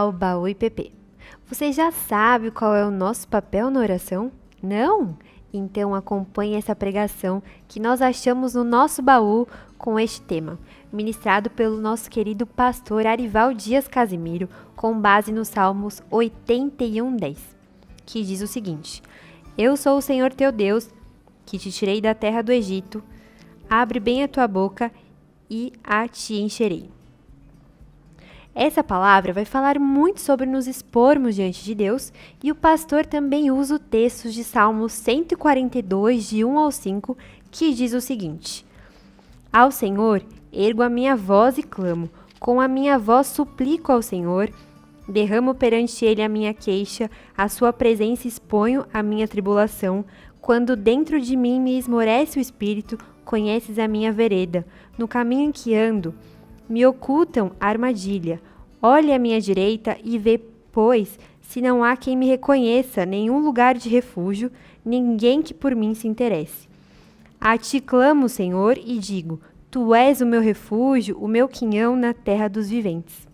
ao Baú IPP. Você já sabe qual é o nosso papel na oração? Não? Então acompanhe essa pregação que nós achamos no nosso baú com este tema, ministrado pelo nosso querido pastor Arival Dias Casimiro, com base nos Salmos 81:10, que diz o seguinte: Eu sou o Senhor teu Deus, que te tirei da terra do Egito. Abre bem a tua boca e a te encherei. Essa palavra vai falar muito sobre nos expormos diante de Deus, e o pastor também usa o texto de Salmos 142, de 1 ao 5, que diz o seguinte: Ao Senhor ergo a minha voz e clamo, com a minha voz suplico ao Senhor, derramo perante ele a minha queixa, à sua presença exponho a minha tribulação. Quando dentro de mim me esmorece o espírito, conheces a minha vereda, no caminho em que ando, me ocultam a armadilha. Olhe à minha direita e vê, pois, se não há quem me reconheça, nenhum lugar de refúgio, ninguém que por mim se interesse. A ti clamo, Senhor, e digo: Tu és o meu refúgio, o meu quinhão na terra dos viventes.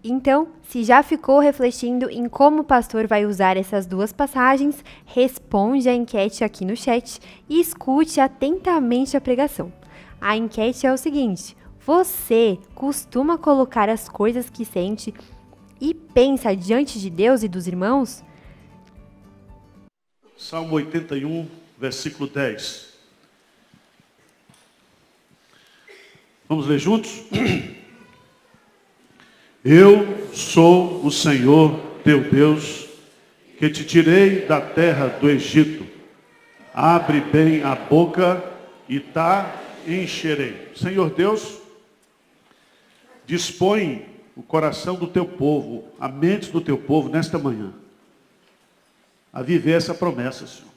Então, se já ficou refletindo em como o pastor vai usar essas duas passagens, responde a enquete aqui no chat e escute atentamente a pregação. A enquete é o seguinte: você costuma colocar as coisas que sente e pensa diante de Deus e dos irmãos? Salmo 81, versículo 10. Vamos ler juntos? Eu sou o Senhor teu Deus, que te tirei da terra do Egito. Abre bem a boca e encherei. Senhor Deus, dispõe o coração do teu povo, a mente do teu povo nesta manhã, a viver essa promessa, Senhor.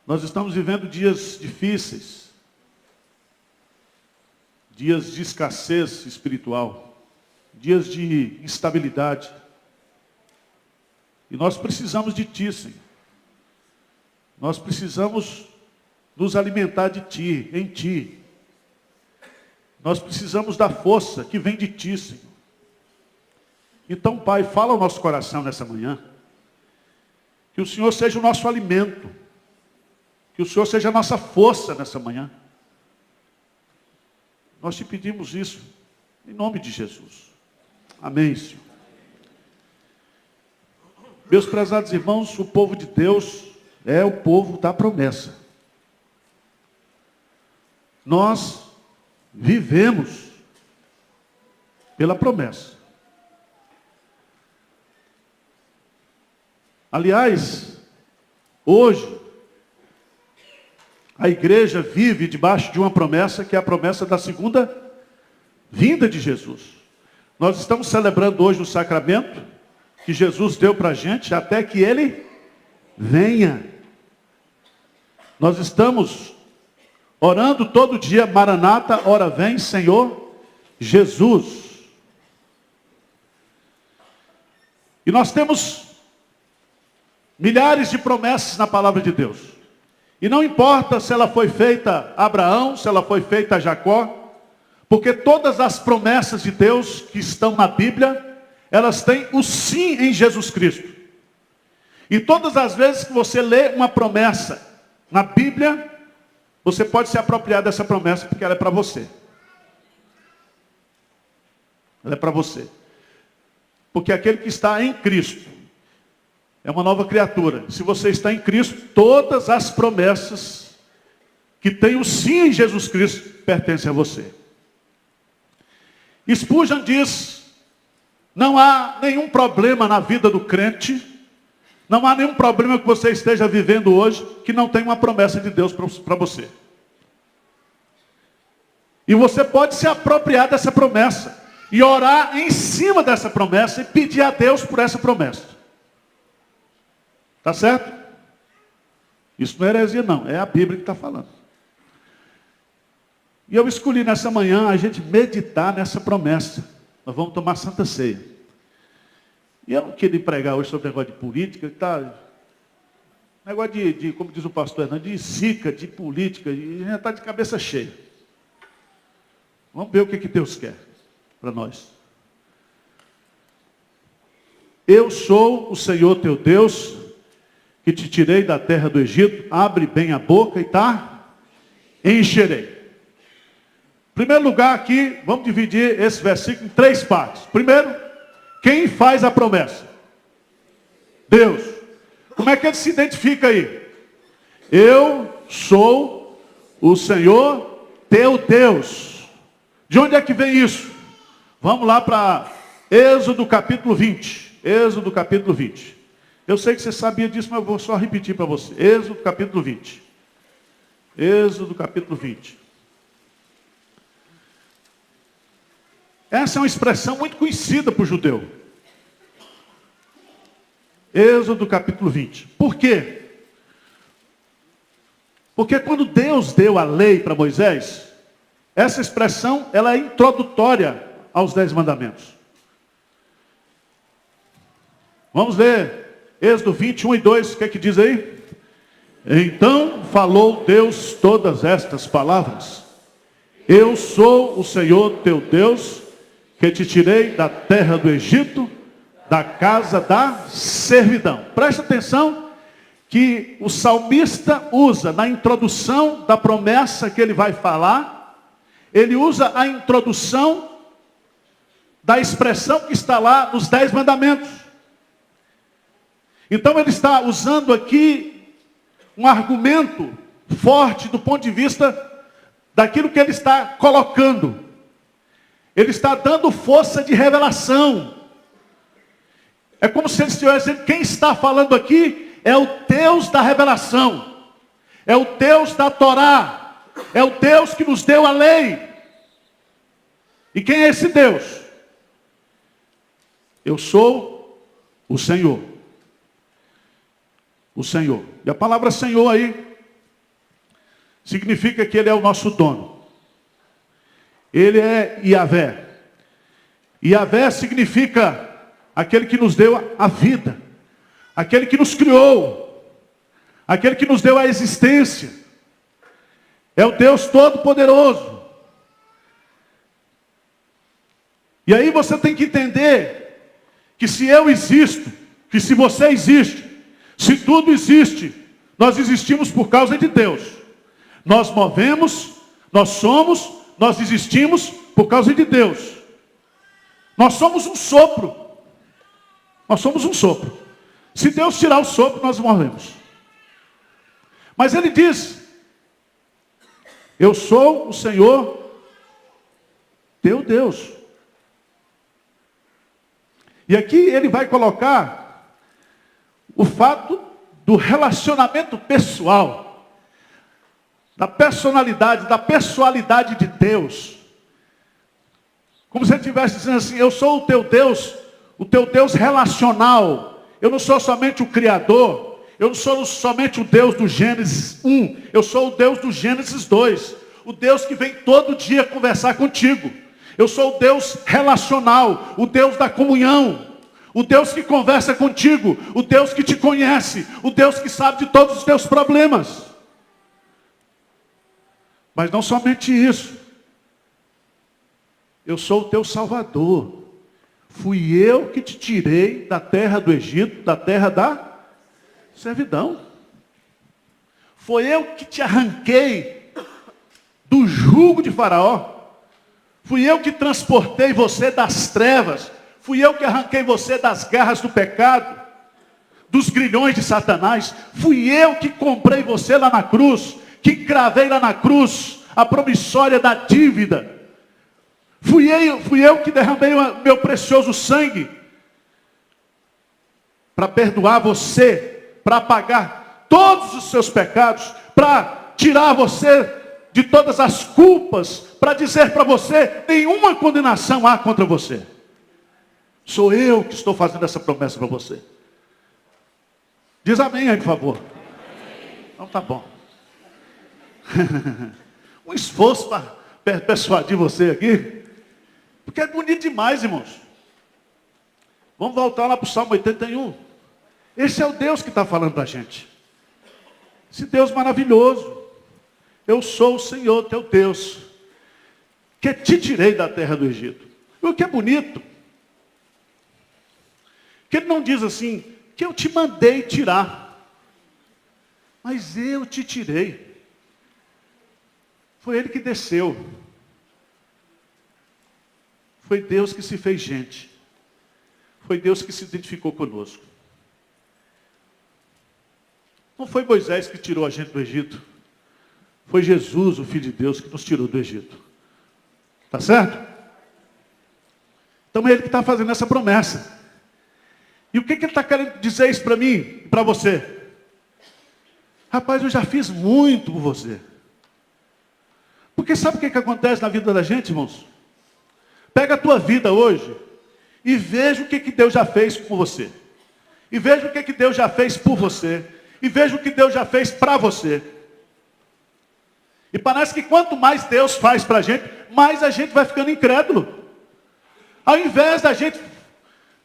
Nós estamos vivendo dias difíceis, dias de escassez espiritual, dias de instabilidade. E nós precisamos de Ti, Senhor. Nós precisamos nos alimentar de Ti, em Ti. Nós precisamos da força que vem de Ti, Senhor. Então, Pai, fala ao nosso coração nessa manhã. Que o Senhor seja o nosso alimento. Que o Senhor seja a nossa força nessa manhã. Nós te pedimos isso, em nome de Jesus. Amém, Senhor. Meus prezados irmãos, o povo de Deus é o povo da promessa. Nós vivemos pela promessa. Aliás, hoje, a igreja vive debaixo de uma promessa, que é a promessa da segunda vinda de Jesus. Nós estamos celebrando hoje o sacramento que Jesus deu para a gente até que Ele venha. Nós estamos orando todo dia: Maranata, ora vem, Senhor Jesus. E nós temos milhares de promessas na palavra de Deus. E não importa se ela foi feita a Abraão, se ela foi feita a Jacó, porque todas as promessas de Deus que estão na Bíblia, elas têm o sim em Jesus Cristo. E todas as vezes que você lê uma promessa na Bíblia, você pode se apropriar dessa promessa, porque ela é para você. Ela é para você. Porque aquele que está em Cristo é uma nova criatura. Se você está em Cristo, todas as promessas que têm o sim em Jesus Cristo pertencem a você. Spurgeon diz: não há nenhum problema na vida do crente, não há nenhum problema que você esteja vivendo hoje que não tenha uma promessa de Deus para você. E você pode se apropriar dessa promessa e orar em cima dessa promessa e pedir a Deus por essa promessa. Tá certo? Isso não é heresia, não. É a Bíblia que está falando. E eu escolhi nessa manhã a gente meditar nessa promessa. Nós vamos tomar Santa Ceia. E eu não queria pregar hoje sobre o negócio de política. Tá, negócio de, como diz o pastor Hernando, de zica, de política. E a gente está de cabeça cheia. Vamos ver o que Deus quer para nós. Eu sou o Senhor teu Deus, que te tirei da terra do Egito. Abre bem a boca e encherei. Em primeiro lugar aqui, vamos dividir esse versículo em 3 partes. Primeiro, quem faz a promessa? Deus. Como é que ele se identifica aí? Eu sou o Senhor teu Deus. De onde é que vem isso? Vamos lá para Êxodo capítulo 20. Êxodo capítulo 20. Eu sei que você sabia disso, mas eu vou só repetir para você. Êxodo capítulo 20. Êxodo capítulo 20. Essa é uma expressão muito conhecida para o judeu. Êxodo capítulo 20. Por quê? Porque quando Deus deu a lei para Moisés, essa expressão ela é introdutória aos 10 mandamentos. Vamos ler Êxodo 21 e 2, o que é que diz aí? Então falou Deus todas estas palavras. Eu sou o Senhor teu Deus, que te tirei da terra do Egito, da casa da servidão. Presta atenção que o salmista usa na introdução da promessa que ele vai falar, ele usa a introdução da expressão que está lá nos 10 mandamentos. Então ele está usando aqui um argumento forte do ponto de vista daquilo que ele está colocando. Ele está dando força de revelação. É como se ele estivesse dizendo, quem está falando aqui é o Deus da revelação. É o Deus da Torá. É o Deus que nos deu a lei. E quem é esse Deus? Eu sou o Senhor. O Senhor. E a palavra Senhor aí significa que Ele é o nosso dono. Ele é Yahvé. Yahvé significa aquele que nos deu a vida. Aquele que nos criou. Aquele que nos deu a existência. É o Deus Todo-Poderoso. E aí você tem que entender que se eu existo, que se você existe, se tudo existe, nós existimos por causa de Deus. Nós movemos, nós somos, nós existimos por causa de Deus. Nós somos um sopro. Nós somos um sopro. Se Deus tirar o sopro, nós morremos. Mas ele diz, eu sou o Senhor teu Deus. E aqui ele vai colocar o fato do relacionamento pessoal, da personalidade, da pessoalidade de Deus. Como se ele estivesse dizendo assim, eu sou o teu Deus relacional. Eu não sou somente o Criador, eu não sou somente o Deus do Gênesis 1, eu sou o Deus do Gênesis 2, o Deus que vem todo dia conversar contigo. Eu sou o Deus relacional, o Deus da comunhão, o Deus que conversa contigo, o Deus que te conhece, o Deus que sabe de todos os teus problemas. Mas não somente isso. Eu sou o teu Salvador. Fui eu que te tirei da terra do Egito, da terra da servidão. Foi eu que te arranquei do jugo de Faraó. Fui eu que transportei você das trevas. Fui eu que arranquei você das garras do pecado, dos grilhões de Satanás. Fui eu que comprei você lá na cruz, que cravei lá na cruz a promissória da dívida. Fui eu que derramei o meu precioso sangue para perdoar você, para apagar todos os seus pecados, para tirar você de todas as culpas, para dizer para você, nenhuma condenação há contra você. Sou eu que estou fazendo essa promessa para você. Diz amém aí, por favor. Então tá bom. Um esforço para persuadir você aqui, porque é bonito demais, irmãos. Vamos voltar lá para o Salmo 81. Esse é o Deus que está falando para a gente. Esse Deus maravilhoso. Eu sou o Senhor teu Deus, que te tirei da terra do Egito. E o que é bonito, que ele não diz assim, que eu te mandei tirar, mas eu te tirei. Foi ele que desceu. Foi Deus que se fez gente. Foi Deus que se identificou conosco. Não foi Moisés que tirou a gente do Egito. Foi Jesus, o Filho de Deus, que nos tirou do Egito. Tá certo? Então é ele que está fazendo essa promessa. E o que ele está querendo dizer isso para mim e para você? Rapaz, eu já fiz muito por você. Porque sabe o que acontece na vida da gente, irmãos? Pega a tua vida hoje e veja o que Deus já fez com você. E veja o que Deus já fez por você. E veja o que Deus já fez para você. E parece que quanto mais Deus faz para a gente, mais a gente vai ficando incrédulo. Ao invés da gente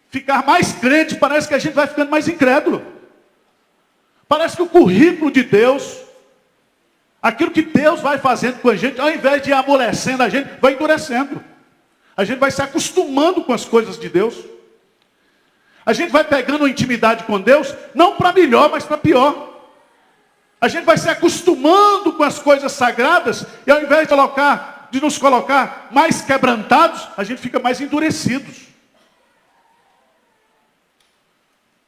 ficar mais crente, parece que a gente vai ficando mais incrédulo. Parece que o currículo de Deus, aquilo que Deus vai fazendo com a gente, ao invés de ir amolecendo a gente, vai endurecendo. A gente vai se acostumando com as coisas de Deus. A gente vai pegando uma intimidade com Deus, não para melhor, mas para pior. A gente vai se acostumando com as coisas sagradas, e ao invés de nos colocar mais quebrantados, a gente fica mais endurecidos.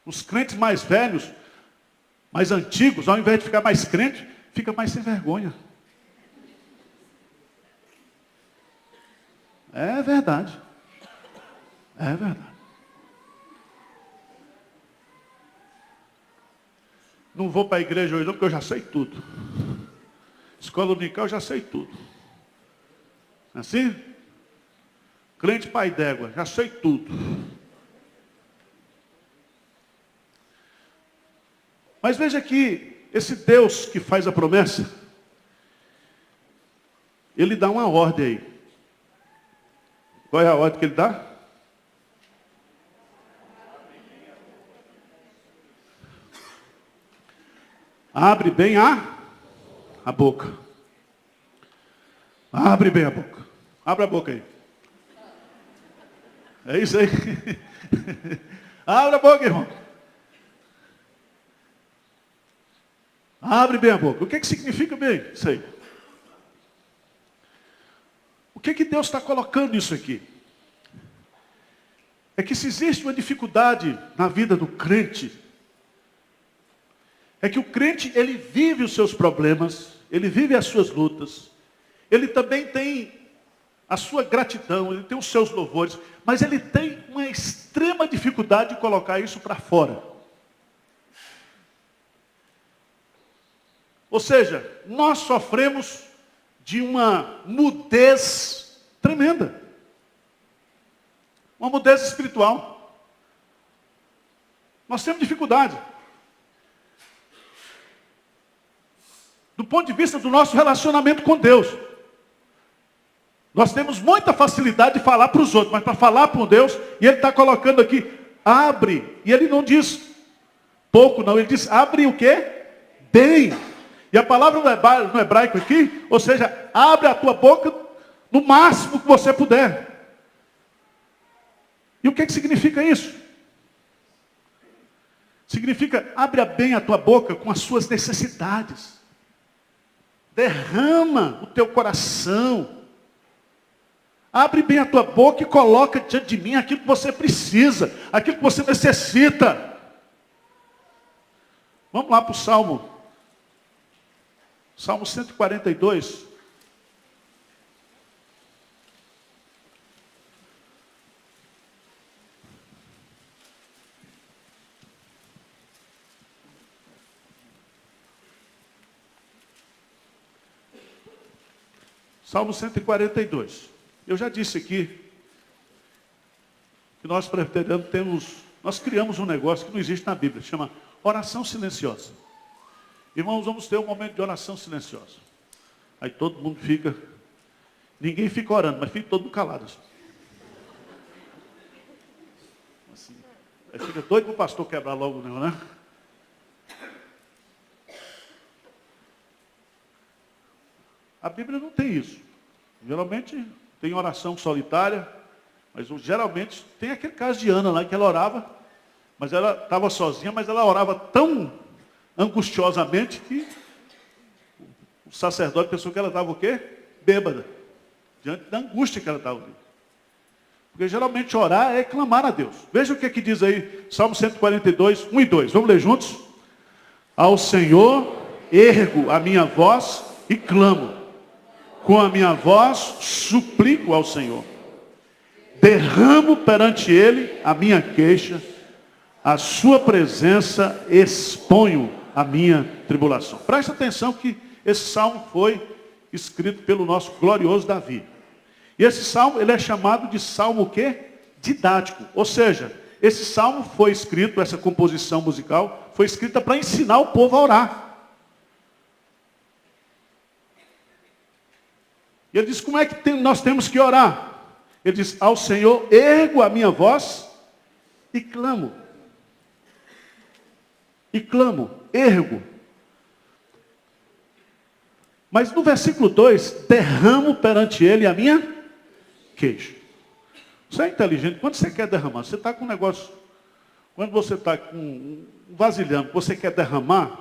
Os crentes mais velhos, mais antigos, ao invés de ficar mais crente, fica mais sem vergonha. É verdade. É verdade. Não vou para a igreja hoje não, porque eu já sei tudo. Escola dominical eu já sei tudo. Assim? Crente pai d'égua, já sei tudo. Mas veja que esse Deus que faz a promessa, ele dá uma ordem aí. Qual é a ordem que ele dá? Abre bem a boca. Abre bem a boca. Abre a boca aí. É isso aí. Abre a boca, irmão. Abre bem a boca. O que significa bem isso aí? O que Deus está colocando isso aqui? É que se existe uma dificuldade na vida do crente, é que o crente, ele vive os seus problemas, ele vive as suas lutas, ele também tem a sua gratidão, ele tem os seus louvores, mas ele tem uma extrema dificuldade de colocar isso para fora. Ou seja, nós sofremos de uma mudez tremenda. Uma mudez espiritual. Nós temos dificuldade. Do ponto de vista do nosso relacionamento com Deus. Nós temos muita facilidade de falar para os outros, mas para falar para Deus, e Ele está colocando aqui, abre, e Ele não diz pouco não, Ele diz, abre o quê? Bem. E a palavra no hebraico aqui, ou seja, abre a tua boca no máximo que você puder. E o que significa isso? Significa, abre bem a tua boca com as suas necessidades. Derrama o teu coração. Abre bem a tua boca e coloca diante de mim aquilo que você precisa, aquilo que você necessita. Vamos lá para o Salmo. Salmo 142. Salmo 142. Eu já disse aqui que nós presbiterianos nós criamos um negócio que não existe na Bíblia, chama oração silenciosa. Irmãos, vamos ter um momento de oração silenciosa. Aí todo mundo fica, ninguém fica orando, mas fica todo mundo calado. Assim. Aí fica doido para o pastor quebrar logo o negócio, né? A Bíblia não tem isso. Geralmente tem oração solitária, mas geralmente tem aquele caso de Ana lá, que ela orava, mas ela estava sozinha, mas ela orava tão angustiosamente que o sacerdote pensou que ela estava o quê? Bêbada, diante da angústia que ela estava vivendo. Porque geralmente orar é clamar a Deus. Veja o que diz aí, Salmo 142, 1 e 2. Vamos ler juntos? Ao Senhor ergo a minha voz e clamo. Com a minha voz suplico ao Senhor. Derramo perante Ele a minha queixa. A sua presença exponho a minha tribulação. Presta atenção que esse salmo foi escrito pelo nosso glorioso Davi. E esse salmo, ele é chamado de salmo o quê? Didático. Ou seja, esse salmo foi escrito, essa composição musical, foi escrita para ensinar o povo a orar. E ele diz, como é que nós temos que orar? Ele diz, ao Senhor ergo a minha voz e clamo. E clamo, ergo. Mas no versículo 2, derramo perante Ele a minha queixa. Você é inteligente, quando você quer derramar, você está com um negócio, quando você está com um vasilhame, você quer derramar,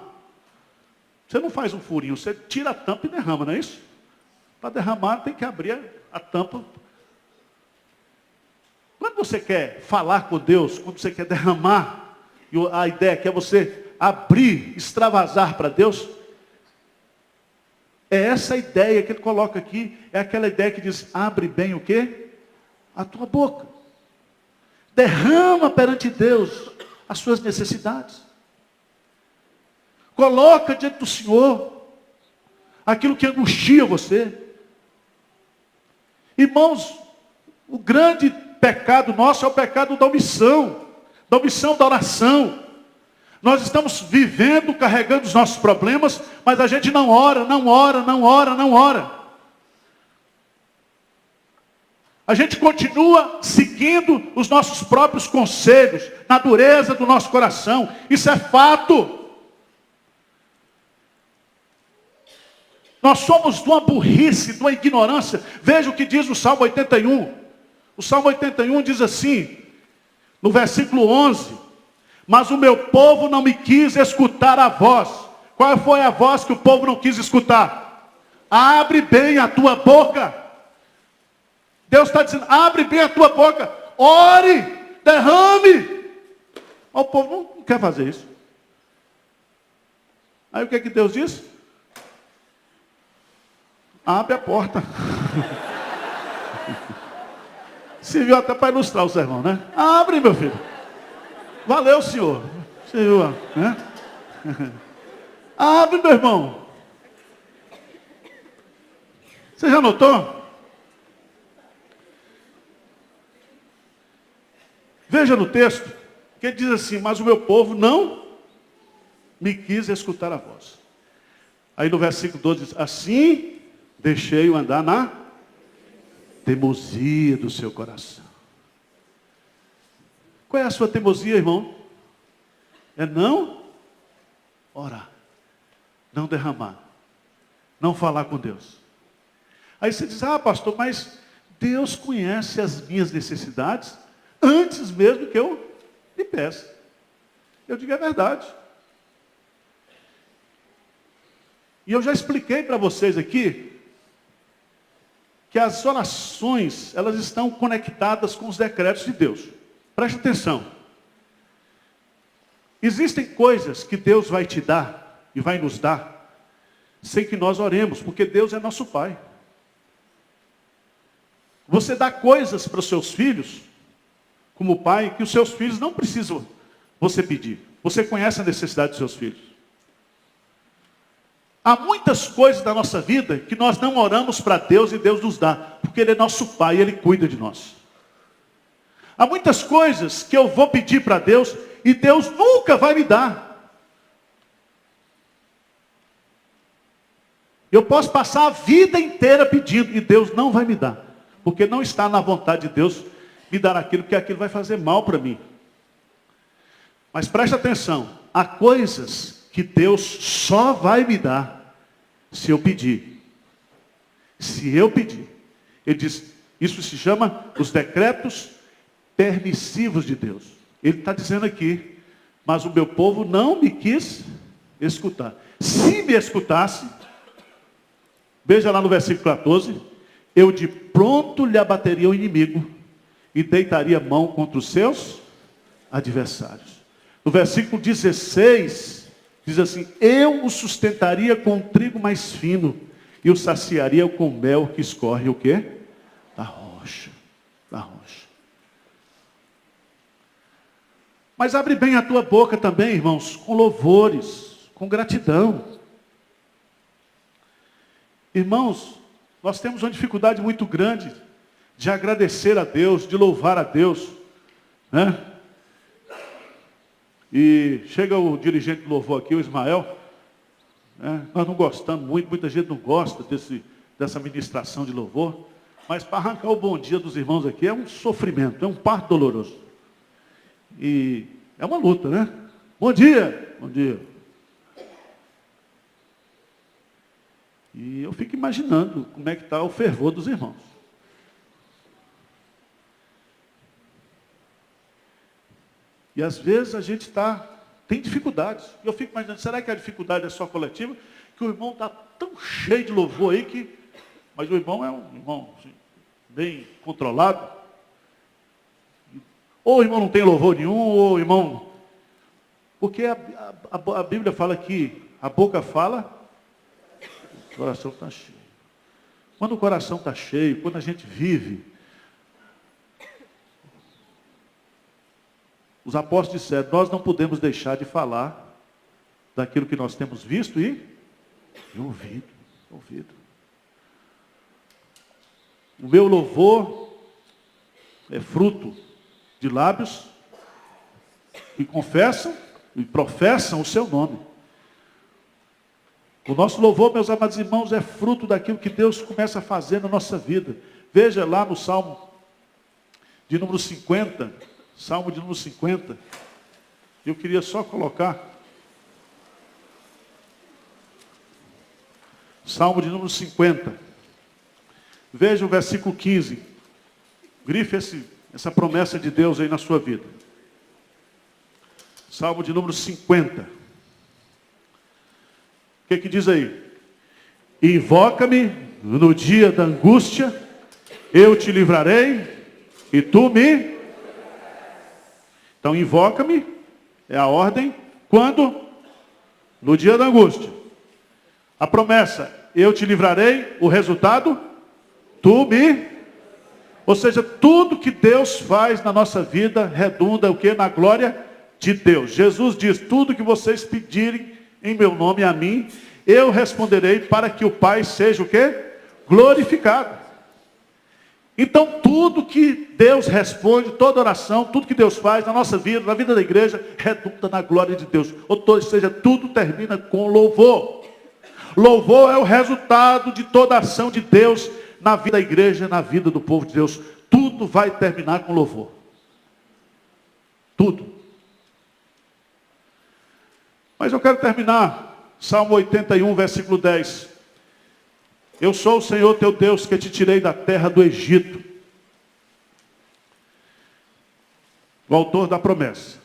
você não faz um furinho, você tira a tampa e derrama, não é isso? Para derramar tem que abrir a tampa. Quando você quer falar com Deus, quando você quer derramar, e a ideia que é você abrir, extravasar para Deus, é essa ideia que ele coloca aqui, é aquela ideia que diz, abre bem o quê? A tua boca. Derrama perante Deus as suas necessidades. Coloca diante do Senhor aquilo que angustia você. Irmãos, o grande pecado nosso é o pecado da omissão da oração. Nós estamos vivendo, carregando os nossos problemas, mas a gente não ora, não ora, não ora, não ora. A gente continua seguindo os nossos próprios conselhos, na dureza do nosso coração. Isso é fato. Nós somos de uma burrice, de uma ignorância. Veja o que diz o Salmo 81. O Salmo 81 diz assim, no versículo 11, mas o meu povo não me quis escutar a voz. Qual foi a voz que o povo não quis escutar? Abre bem a tua boca. Deus está dizendo, abre bem a tua boca. Ore, derrame. O povo não quer fazer isso. Aí o que é que Deus diz? Abre a porta. Serviu até para ilustrar o sermão, né? Abre, meu filho. Valeu, Senhor. Você viu, né? Abre, meu irmão. Você já notou? Veja no texto, que ele diz assim, mas o meu povo não me quis escutar a voz. Aí no versículo 12 diz, assim deixei-o andar na teimosia do seu coração. Qual é a sua teimosia, irmão? É não orar, não derramar, não falar com Deus. Aí você diz, pastor, mas Deus conhece as minhas necessidades antes mesmo que eu lhe peça. Eu digo, é verdade. E eu já expliquei para vocês aqui que as orações, elas estão conectadas com os decretos de Deus. Preste atenção. Existem coisas que Deus vai te dar e vai nos dar sem que nós oremos, porque Deus é nosso Pai. Você dá coisas para os seus filhos, como pai, que os seus filhos não precisam você pedir. Você conhece a necessidade dos seus filhos. Há muitas coisas da nossa vida que nós não oramos para Deus e Deus nos dá, porque Ele é nosso Pai e Ele cuida de nós. Há muitas coisas que eu vou pedir para Deus e Deus nunca vai me dar. Eu posso passar a vida inteira pedindo e Deus não vai me dar, porque não está na vontade de Deus me dar aquilo, porque aquilo vai fazer mal para mim. Mas preste atenção, há coisas que Deus só vai me dar se eu pedir. Se eu pedir. Ele diz, Isso se chama os decretos permissivos de Deus. Ele está dizendo aqui, mas o meu povo não me quis escutar. Se me escutasse, veja lá no versículo 14, eu de pronto lhe abateria o inimigo e deitaria mão contra os seus adversários. No versículo 16, diz assim, eu o sustentaria com trigo mais fino e o saciaria com mel que escorre o quê? Da rocha. Da rocha. Mas abre bem a tua boca também, irmãos, com louvores, com gratidão. Irmãos, nós temos uma dificuldade muito grande de agradecer a Deus, de louvar a Deus, né? E chega o dirigente do louvor aqui, o Ismael, né? Nós não gostamos muito, muita gente não gosta dessa ministração de louvor, mas para arrancar o bom dia dos irmãos aqui é um sofrimento, é um parto doloroso. E é uma luta, né? Bom dia! Bom dia! E eu fico imaginando como é que está o fervor dos irmãos. E às vezes a gente tem dificuldades. E eu fico imaginando, será que a dificuldade é só coletiva? Que o irmão está tão cheio de louvor aí que... Mas o irmão é um irmão assim, bem controlado. Ou o irmão não tem louvor nenhum, ou o irmão... Porque a Bíblia fala que a boca fala, o coração está cheio. Quando o coração está cheio, quando a gente vive, os apóstolos disseram, nós não podemos deixar de falar daquilo que nós temos visto e ouvido. O meu louvor é fruto de lábios que confessam e professam o seu nome. O nosso louvor, meus amados irmãos, é fruto daquilo que Deus começa a fazer na nossa vida. Veja lá no Salmo de número 50, Salmo de número 50. Eu queria só colocar Salmo de número 50. Veja o versículo 15. Grife essa promessa de Deus aí na sua vida. Salmo de número 50. O que diz aí? Invoca-me no dia da angústia, eu te livrarei e tu me... Então invoca-me, é a ordem, quando? No dia da angústia. A promessa, eu te livrarei, o resultado, tu me... Ou seja, tudo que Deus faz na nossa vida redunda o quê? Na glória de Deus. Jesus diz, tudo que vocês pedirem em meu nome a mim, eu responderei para que o Pai seja o quê? Glorificado. Então tudo que Deus responde, toda oração, tudo que Deus faz na nossa vida, na vida da igreja, redunda na glória de Deus. Ou seja, tudo termina com louvor. Louvor é o resultado de toda a ação de Deus na vida da igreja, na vida do povo de Deus. Tudo vai terminar com louvor. Tudo. Mas eu quero terminar, Salmo 81, versículo 10. Eu sou o Senhor teu Deus que te tirei da terra do Egito. O autor da promessa.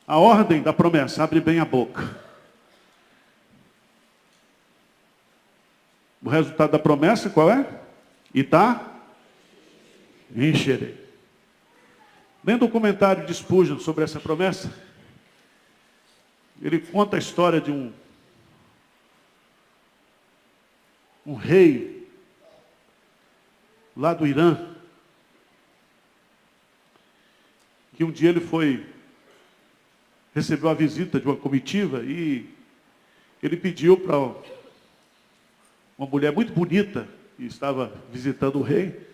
A ordem da promessa, abre bem a boca. O resultado da promessa qual é? Encherei. Lendo o comentário de Spurgeon sobre essa promessa, ele conta a história de um rei lá do Irã, que um dia ele recebeu a visita de uma comitiva e ele pediu para uma mulher muito bonita, que estava visitando o rei,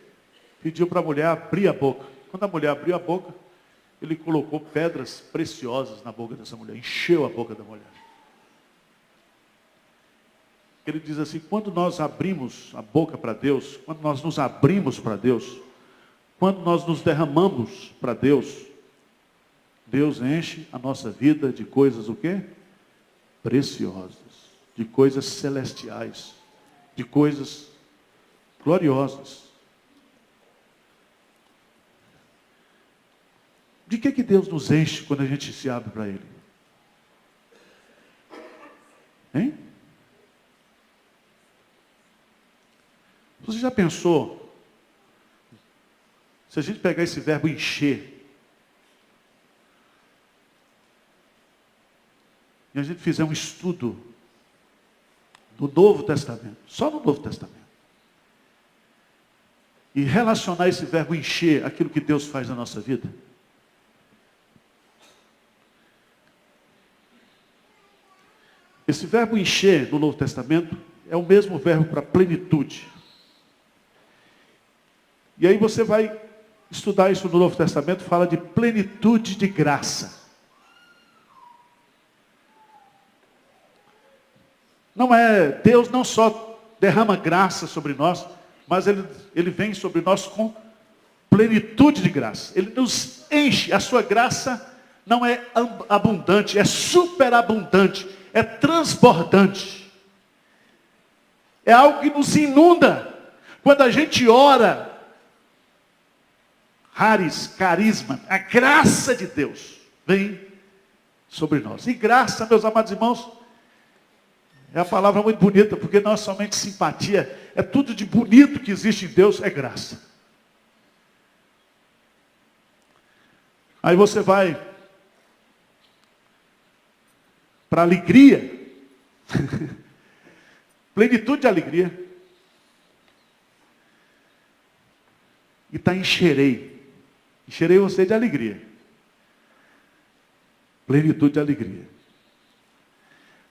pediu para a mulher abrir a boca. Quando a mulher abriu a boca, ele colocou pedras preciosas na boca dessa mulher, encheu a boca da mulher. Ele diz assim, quando nós abrimos a boca para Deus, quando nós nos abrimos para Deus, quando nós nos derramamos para Deus, Deus enche a nossa vida de coisas o quê? Preciosas, de coisas celestiais. de coisas gloriosas. De que Deus nos enche quando a gente se abre para Ele? Hein? Você já pensou, se a gente pegar esse verbo encher, e a gente fizer um estudo do Novo Testamento, só no Novo Testamento, e relacionar esse verbo encher aquilo que Deus faz na nossa vida? Esse verbo encher no Novo Testamento é o mesmo verbo para plenitude. E aí você vai estudar isso no Novo Testamento, fala de plenitude de graça. Deus não só derrama graça sobre nós, mas Ele vem sobre nós com plenitude de graça. Ele nos enche, a sua graça não é abundante, é superabundante, é transbordante. É algo que nos inunda. Quando a gente ora, carisma, a graça de Deus vem sobre nós. E graça, meus amados irmãos, é a palavra muito bonita, porque não é somente simpatia, é tudo de bonito que existe em Deus, é graça. Aí você vai para alegria, plenitude de alegria, e está encherei você de alegria, plenitude de alegria.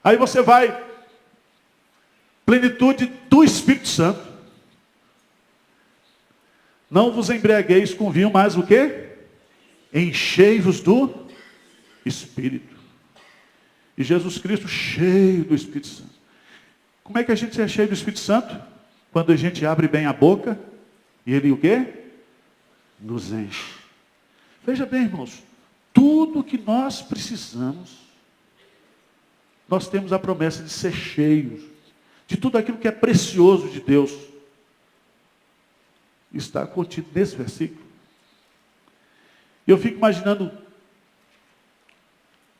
Aí você vai, plenitude do Espírito Santo, não vos embriagueis com vinho, mas o quê? Enchei-vos do Espírito. E Jesus Cristo cheio do Espírito Santo. Como é que a gente é cheio do Espírito Santo? Quando a gente abre bem a boca, e Ele o quê? Nos enche. Veja bem, irmãos, tudo que nós precisamos, nós temos a promessa de ser cheios, de tudo aquilo que é precioso de Deus, está contido nesse versículo. E eu fico imaginando,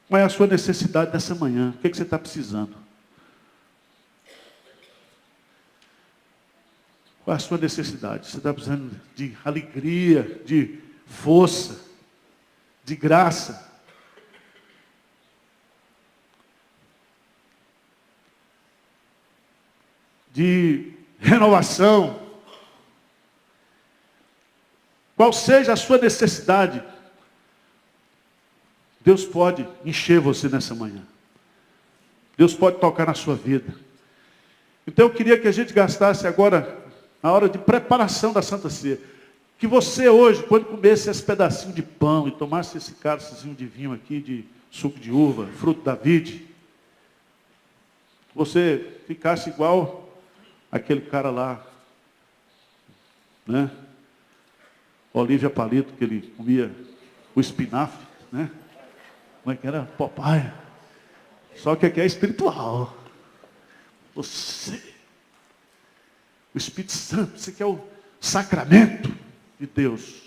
qual é a sua necessidade dessa manhã? O que você está precisando? Qual é a sua necessidade? Você está precisando de alegria, de força, de graça. De renovação. Qual seja a sua necessidade, Deus pode encher você nessa manhã. Deus pode tocar na sua vida. Então eu queria que a gente gastasse agora a hora de preparação da Santa Ceia. Que você hoje, quando comesse esse pedacinho de pão e tomasse esse cálicezinho de vinho aqui, de suco de uva, fruto da vide, você ficasse igual aquele cara lá, né? Olívia Palito, que ele comia o espinafre, né? Como é que era? Popeye. Só que aqui é espiritual. Você, o Espírito Santo, você quer o sacramento de Deus.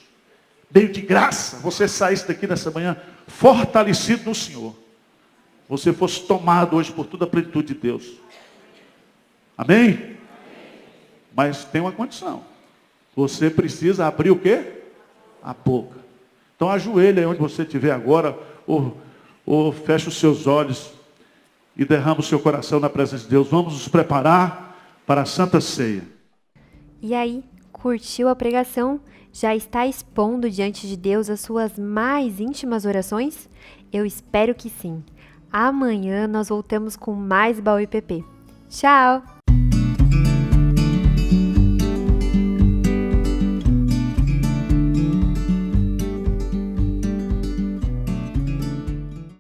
Meio de graça, você saísse daqui nessa manhã fortalecido no Senhor. Você fosse tomado hoje por toda a plenitude de Deus. Amém? Mas tem uma condição. Você precisa abrir o quê? A boca. Então ajoelha aí onde você estiver agora, ou feche os seus olhos e derrama o seu coração na presença de Deus. Vamos nos preparar para a Santa Ceia. E aí, curtiu a pregação? Já está expondo diante de Deus as suas mais íntimas orações? Eu espero que sim. Amanhã nós voltamos com mais Baú IPP. Tchau!